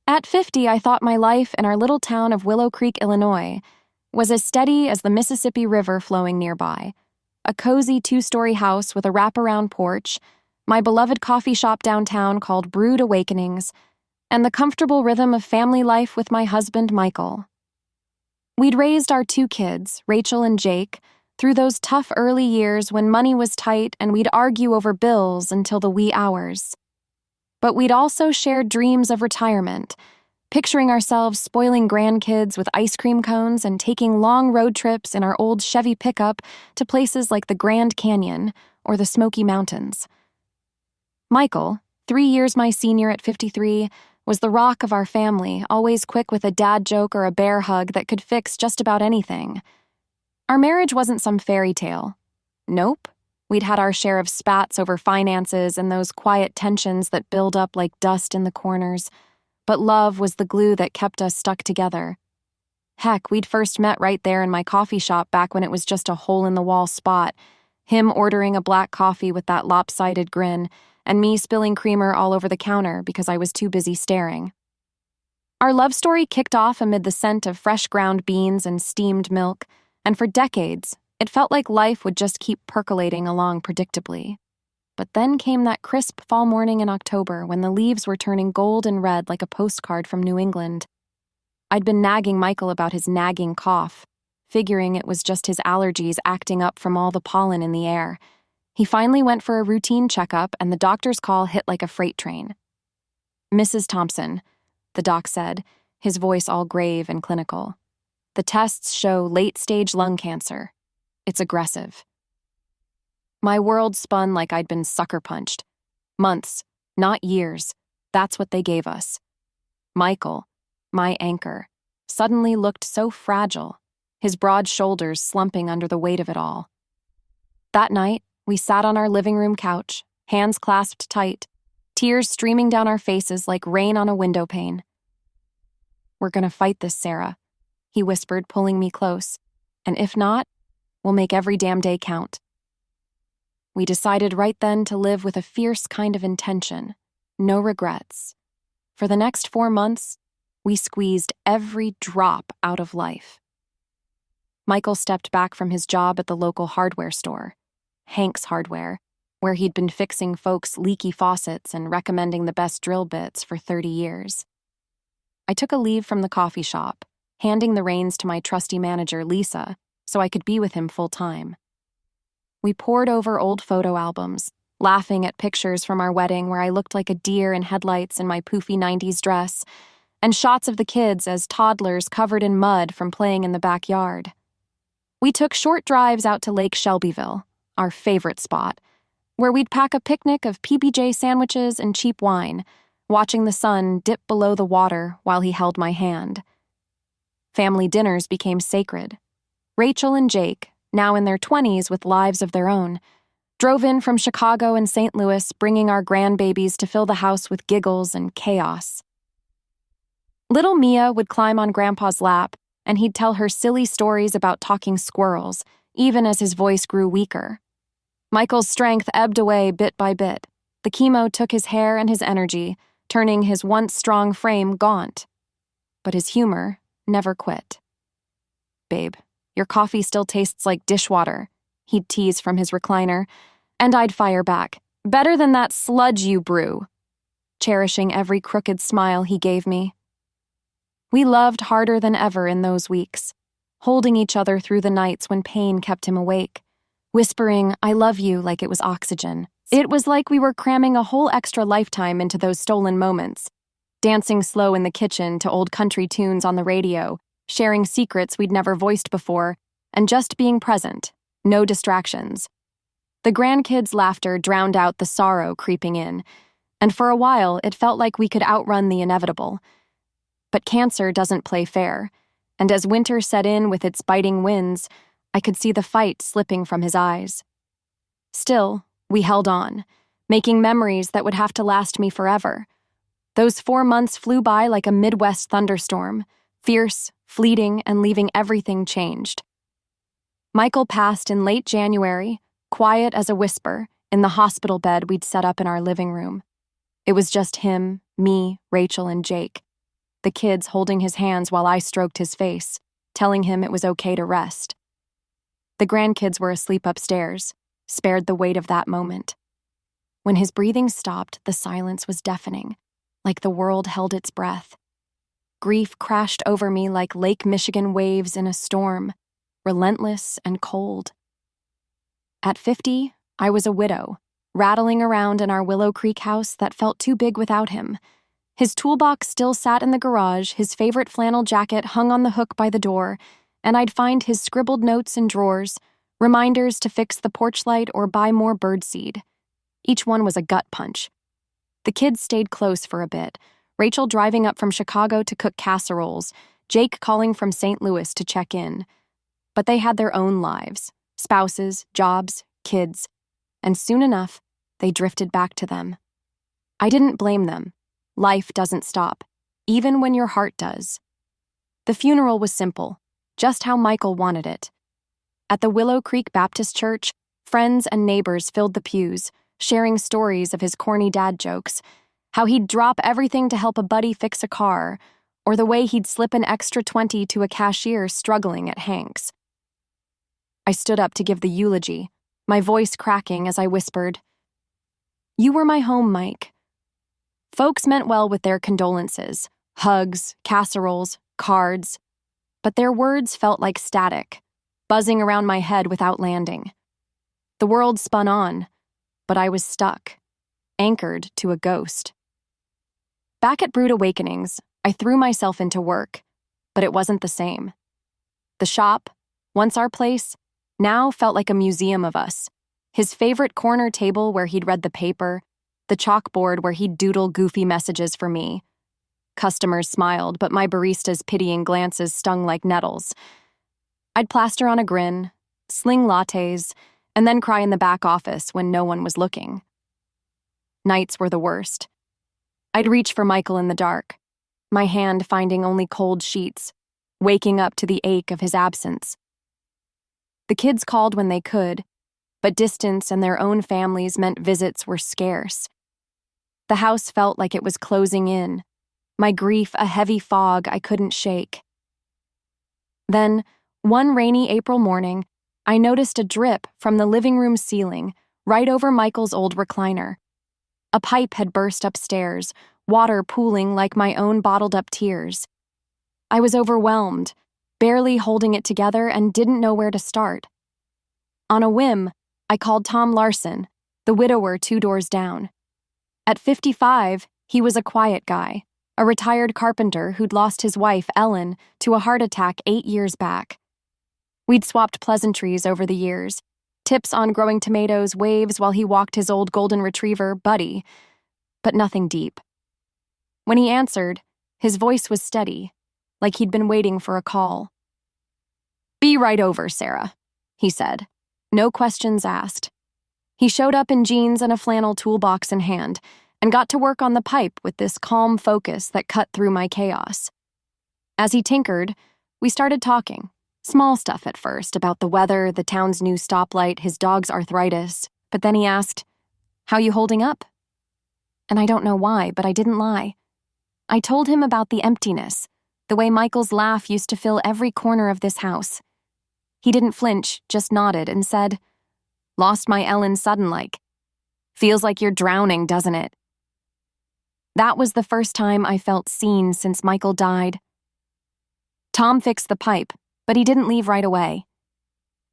At 50, I thought my life in our little town of Willow Creek, Illinois, was as steady as the Mississippi River flowing nearby. A cozy 2-story house with a wraparound porch, my beloved coffee shop downtown called Brewed Awakenings, and the comfortable rhythm of family life with my husband, Michael. We'd raised our 2 kids, Rachel and Jake, through those tough early years when money was tight and we'd argue over bills until the wee hours. But we'd also shared dreams of retirement, picturing ourselves spoiling grandkids with ice cream cones and taking long road trips in our old Chevy pickup to places like the Grand Canyon or the Smoky Mountains. Michael, 3 years my senior at 53, was the rock of our family, always quick with a dad joke or a bear hug that could fix just about anything. Our marriage wasn't some fairy tale. Nope. We'd had our share of spats over finances and those quiet tensions that build up like dust in the corners, but love was the glue that kept us stuck together. Heck, we'd first met right there in my coffee shop back when it was just a hole-in-the-wall spot, him ordering a black coffee with that lopsided grin, and me spilling creamer all over the counter because I was too busy staring. Our love story kicked off amid the scent of fresh ground beans and steamed milk, and for decades, it felt like life would just keep percolating along predictably. But then came that crisp fall morning in October when the leaves were turning gold and red like a postcard from New England. I'd been nagging Michael about his nagging cough, figuring it was just his allergies acting up from all the pollen in the air. He finally went for a routine checkup, and the doctor's call hit like a freight train. "Mrs. Thompson," the doc said, his voice all grave and clinical. "The tests show late-stage lung cancer. It's aggressive." My world spun like I'd been sucker punched. Months, not years. That's what they gave us. Michael, my anchor, suddenly looked so fragile, his broad shoulders slumping under the weight of it all. That night, we sat on our living room couch, hands clasped tight, tears streaming down our faces like rain on a window pane. "We're gonna fight this, Sarah," he whispered, pulling me close. "And if not, we'll make every damn day count." We decided right then to live with a fierce kind of intention, no regrets. For the next 4 months, we squeezed every drop out of life. Michael stepped back from his job at the local hardware store, Hank's Hardware, where he'd been fixing folks' leaky faucets and recommending the best drill bits for 30 years. I took a leave from the coffee shop, handing the reins to my trusty manager, Lisa, so I could be with him full-time. We pored over old photo albums, laughing at pictures from our wedding where I looked like a deer in headlights in my poofy 90s dress, and shots of the kids as toddlers covered in mud from playing in the backyard. We took short drives out to Lake Shelbyville, our favorite spot, where we'd pack a picnic of PB&J sandwiches and cheap wine, watching the sun dip below the water while he held my hand. Family dinners became sacred. Rachel and Jake, now in their 20s with lives of their own, drove in from Chicago and St. Louis, bringing our grandbabies to fill the house with giggles and chaos. Little Mia would climb on Grandpa's lap, and he'd tell her silly stories about talking squirrels, even as his voice grew weaker. Michael's strength ebbed away bit by bit. The chemo took his hair and his energy, turning his once strong frame gaunt. But his humor never quit. "Babe, your coffee still tastes like dishwater," he'd tease from his recliner, and I'd fire back, "Better than that sludge you brew," cherishing every crooked smile he gave me. We loved harder than ever in those weeks, holding each other through the nights when pain kept him awake, whispering, "I love you," like it was oxygen. It was like we were cramming a whole extra lifetime into those stolen moments, dancing slow in the kitchen to old country tunes on the radio, sharing secrets we'd never voiced before, and just being present, no distractions. The grandkids' laughter drowned out the sorrow creeping in, and for a while it felt like we could outrun the inevitable. But cancer doesn't play fair, and as winter set in with its biting winds, I could see the fight slipping from his eyes. Still, we held on, making memories that would have to last me forever. Those 4 months flew by like a Midwest thunderstorm, fierce, fleeting, and leaving everything changed. Michael passed in late January, quiet as a whisper, in the hospital bed we'd set up in our living room. It was just him, me, Rachel, and Jake. the kids holding his hands while I stroked his face, telling him it was okay to rest. The grandkids were asleep upstairs, spared the weight of that moment. When his breathing stopped, the silence was deafening, like the world held its breath. Grief crashed over me like Lake Michigan waves in a storm, relentless and cold. At 50, I was a widow, rattling around in our Willow Creek house that felt too big without him. His toolbox still sat in the garage, his favorite flannel jacket hung on the hook by the door, and I'd find his scribbled notes in drawers, reminders to fix the porch light or buy more birdseed. Each one was a gut punch. The kids stayed close for a bit, Rachel driving up from Chicago to cook casseroles, Jake calling from St. Louis to check in. But they had their own lives, spouses, jobs, kids, and soon enough, they drifted back to them. I didn't blame them. Life doesn't stop, even when your heart does. The funeral was simple, just how Michael wanted it. At the Willow Creek Baptist Church, friends and neighbors filled the pews, sharing stories of his corny dad jokes, how he'd drop everything to help a buddy fix a car, or the way he'd slip an extra 20 to a cashier struggling at Hank's. I stood up to give the eulogy, my voice cracking as I whispered, "You were my home, Mike." Folks meant well with their condolences, hugs, casseroles, cards, but their words felt like static, buzzing around my head without landing. The world spun on, but I was stuck, anchored to a ghost. Back at Brood Awakenings, I threw myself into work, but it wasn't the same. The shop, once our place, now felt like a museum of us. His favorite corner table where he'd read the paper, the chalkboard where he'd doodle goofy messages for me. Customers smiled, but my barista's pitying glances stung like nettles. I'd plaster on a grin, sling lattes, and then cry in the back office when no one was looking. Nights were the worst. I'd reach for Michael in the dark, my hand finding only cold sheets, waking up to the ache of his absence. The kids called when they could, but distance and their own families meant visits were scarce. The house felt like it was closing in, my grief a heavy fog I couldn't shake. Then, one rainy April morning, I noticed a drip from the living room ceiling, right over Michael's old recliner. A pipe had burst upstairs, water pooling like my own bottled-up tears. I was overwhelmed, barely holding it together, and didn't know where to start. On a whim, I called Tom Larson, the widower 2 doors down. At 55, he was a quiet guy, a retired carpenter who'd lost his wife, Ellen, to a heart attack 8 years back. We'd swapped pleasantries over the years, tips on growing tomatoes, waves while he walked his old golden retriever, Buddy, but nothing deep. When he answered, his voice was steady, like he'd been waiting for a call. "Be right over, Sarah," he said. No questions asked. He showed up in jeans and a flannel toolbox in hand, and got to work on the pipe with this calm focus that cut through my chaos. As he tinkered, we started talking. Small stuff at first, about the weather, the town's new stoplight, his dog's arthritis, but then he asked, "How you holding up?" And I don't know why, but I didn't lie. I told him about the emptiness, the way Michael's laugh used to fill every corner of this house. He didn't flinch, just nodded and said, "Lost my Ellen sudden-like. Feels like you're drowning, doesn't it?" That was the first time I felt seen since Michael died. Tom fixed the pipe, but he didn't leave right away.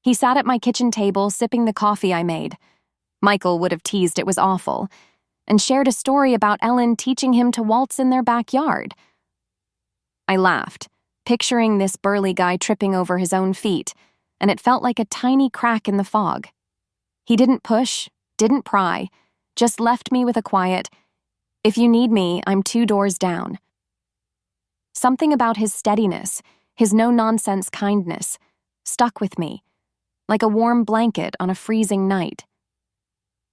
He sat at my kitchen table sipping the coffee I made. Michael would have teased it was awful, and shared a story about Ellen teaching him to waltz in their backyard. I laughed, picturing this burly guy tripping over his own feet, and it felt like a tiny crack in the fog. He didn't push, didn't pry, just left me with a quiet, "If you need me, I'm 2 doors down." Something about his steadiness, his no-nonsense kindness, stuck with me, like a warm blanket on a freezing night.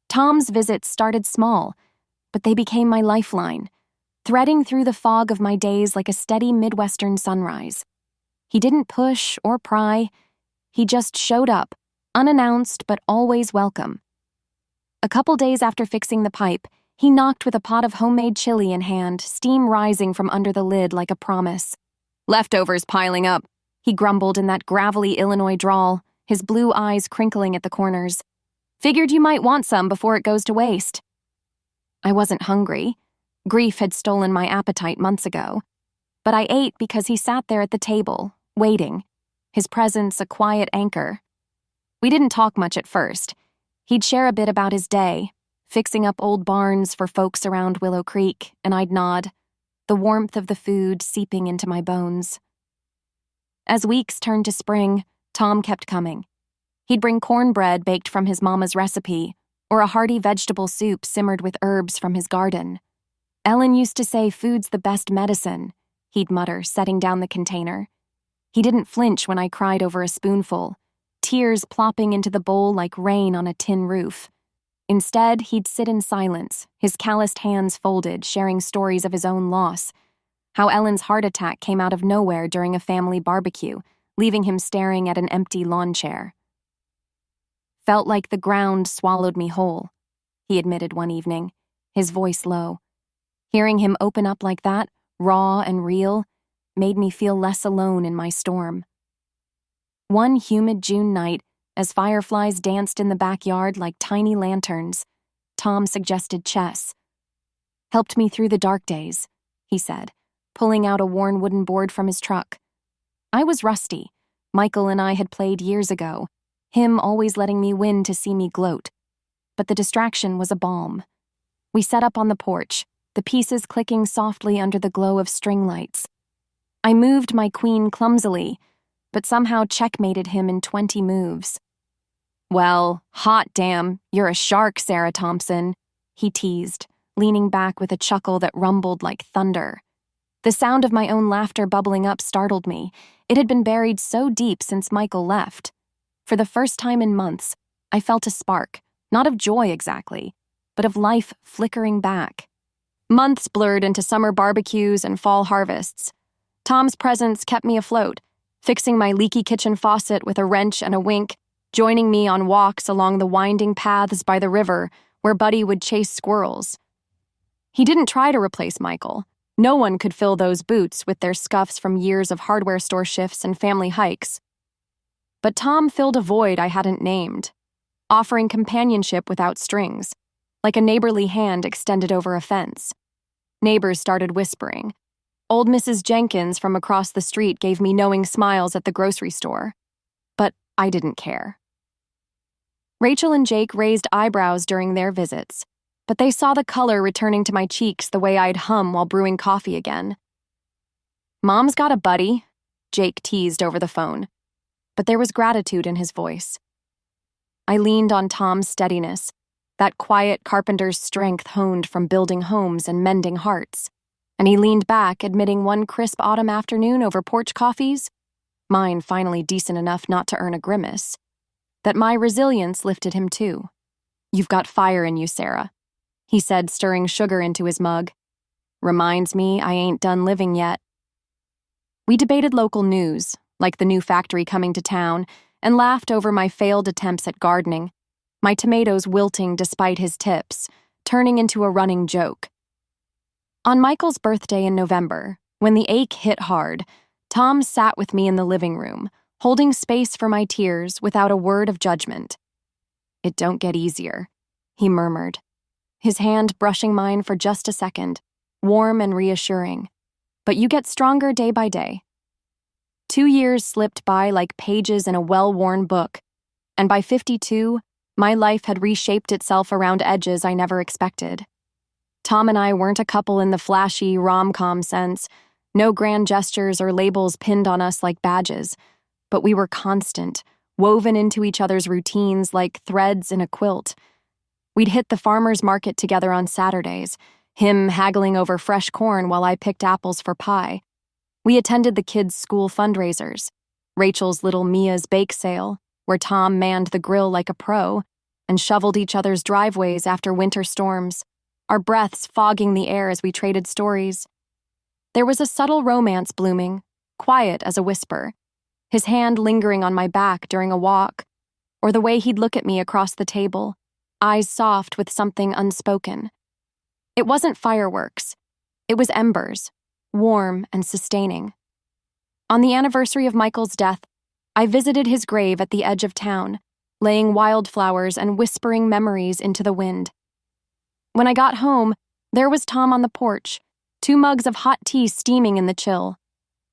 Tom's visits started small, but they became my lifeline, threading through the fog of my days like a steady Midwestern sunrise. He didn't push or pry, he just showed up, unannounced but always welcome. A couple days after fixing the pipe, He knocked with a pot of homemade chili in hand, steam rising from under the lid like a promise. "Leftovers piling up," he grumbled in that gravelly Illinois drawl, his blue eyes crinkling at the corners. "Figured you might want some before it goes to waste." I wasn't hungry. Grief had stolen my appetite months ago. But I ate because he sat there at the table, waiting, his presence a quiet anchor. We didn't talk much at first. He'd share a bit about his day, fixing up old barns for folks around Willow Creek, and I'd nod, the warmth of the food seeping into my bones. As weeks turned to spring, Tom kept coming. He'd bring cornbread baked from his mama's recipe, or a hearty vegetable soup simmered with herbs from his garden. "Ellen used to say food's the best medicine," he'd mutter, setting down the container. He didn't flinch when I cried over a spoonful, tears plopping into the bowl like rain on a tin roof. Instead, he'd sit in silence, his calloused hands folded, sharing stories of his own loss. How Ellen's heart attack came out of nowhere during a family barbecue, leaving him staring at an empty lawn chair. "Felt like the ground swallowed me whole," he admitted one evening, his voice low. Hearing him open up like that, raw and real, made me feel less alone in my storm. One humid June night, as fireflies danced in the backyard like tiny lanterns, Tom suggested chess. "Helped me through the dark days," he said, pulling out a worn wooden board from his truck. I was rusty. Michael and I had played years ago, him always letting me win to see me gloat. But the distraction was a balm. We set up on the porch, the pieces clicking softly under the glow of string lights. I moved my queen clumsily, but somehow checkmated him in 20 moves. "Well, hot damn, you're a shark, Sarah Thompson," he teased, leaning back with a chuckle that rumbled like thunder. The sound of my own laughter bubbling up startled me. It had been buried so deep since Michael left. For the first time in months, I felt a spark, not of joy exactly, but of life flickering back. Months blurred into summer barbecues and fall harvests. Tom's presence kept me afloat, fixing my leaky kitchen faucet with a wrench and a wink, joining me on walks along the winding paths by the river where Buddy would chase squirrels. He didn't try to replace Michael. No one could fill those boots with their scuffs from years of hardware store shifts and family hikes. But Tom filled a void I hadn't named, offering companionship without strings, like a neighborly hand extended over a fence. Neighbors started whispering. Old Mrs. Jenkins from across the street gave me knowing smiles at the grocery store. But I didn't care. Rachel and Jake raised eyebrows during their visits, but they saw the color returning to my cheeks the way I'd hum while brewing coffee again. "Mom's got a buddy," Jake teased over the phone, but there was gratitude in his voice. I leaned on Tom's steadiness, that quiet carpenter's strength honed from building homes and mending hearts, and he leaned back, admitting one crisp autumn afternoon over porch coffees, mine finally decent enough not to earn a grimace, that my resilience lifted him too. "You've got fire in you, Sarah," he said, stirring sugar into his mug. "Reminds me I ain't done living yet." We debated local news, like the new factory coming to town, and laughed over my failed attempts at gardening, my tomatoes wilting despite his tips, turning into a running joke. On Michael's birthday in November, when the ache hit hard, Tom sat with me in the living room, holding space for my tears without a word of judgment. "It don't get easier," he murmured, his hand brushing mine for just a second, warm and reassuring. "But you get stronger day by day." 2 years slipped by like pages in a well-worn book, and by 52, my life had reshaped itself around edges I never expected. Tom and I weren't a couple in the flashy rom-com sense, no grand gestures or labels pinned on us like badges, but we were constant, woven into each other's routines like threads in a quilt. We'd hit the farmer's market together on Saturdays, him haggling over fresh corn while I picked apples for pie. We attended the kids' school fundraisers, Rachel's little Mia's bake sale, where Tom manned the grill like a pro, and shoveled each other's driveways after winter storms, our breaths fogging the air as we traded stories. There was a subtle romance blooming, quiet as a whisper, his hand lingering on my back during a walk, or the way he'd look at me across the table, eyes soft with something unspoken. It wasn't fireworks. It was embers, warm and sustaining. On the anniversary of Michael's death, I visited his grave at the edge of town, laying wildflowers and whispering memories into the wind. When I got home, there was Tom on the porch, 2 mugs of hot tea steaming in the chill.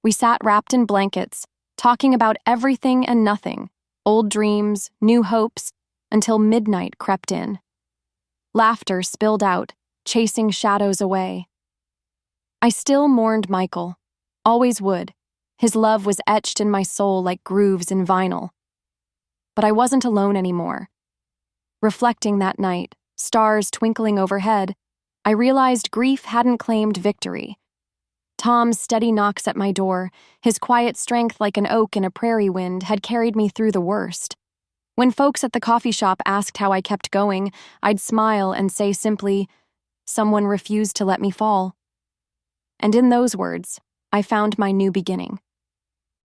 We sat wrapped in blankets, talking about everything and nothing, old dreams, new hopes, until midnight crept in. Laughter spilled out, chasing shadows away. I still mourned Michael, always would. His love was etched in my soul like grooves in vinyl. But I wasn't alone anymore. Reflecting that night, stars twinkling overhead, I realized grief hadn't claimed victory. Tom's steady knocks at my door, his quiet strength like an oak in a prairie wind, had carried me through the worst. When folks at the coffee shop asked how I kept going, I'd smile and say simply, "Someone refused to let me fall." And in those words, I found my new beginning.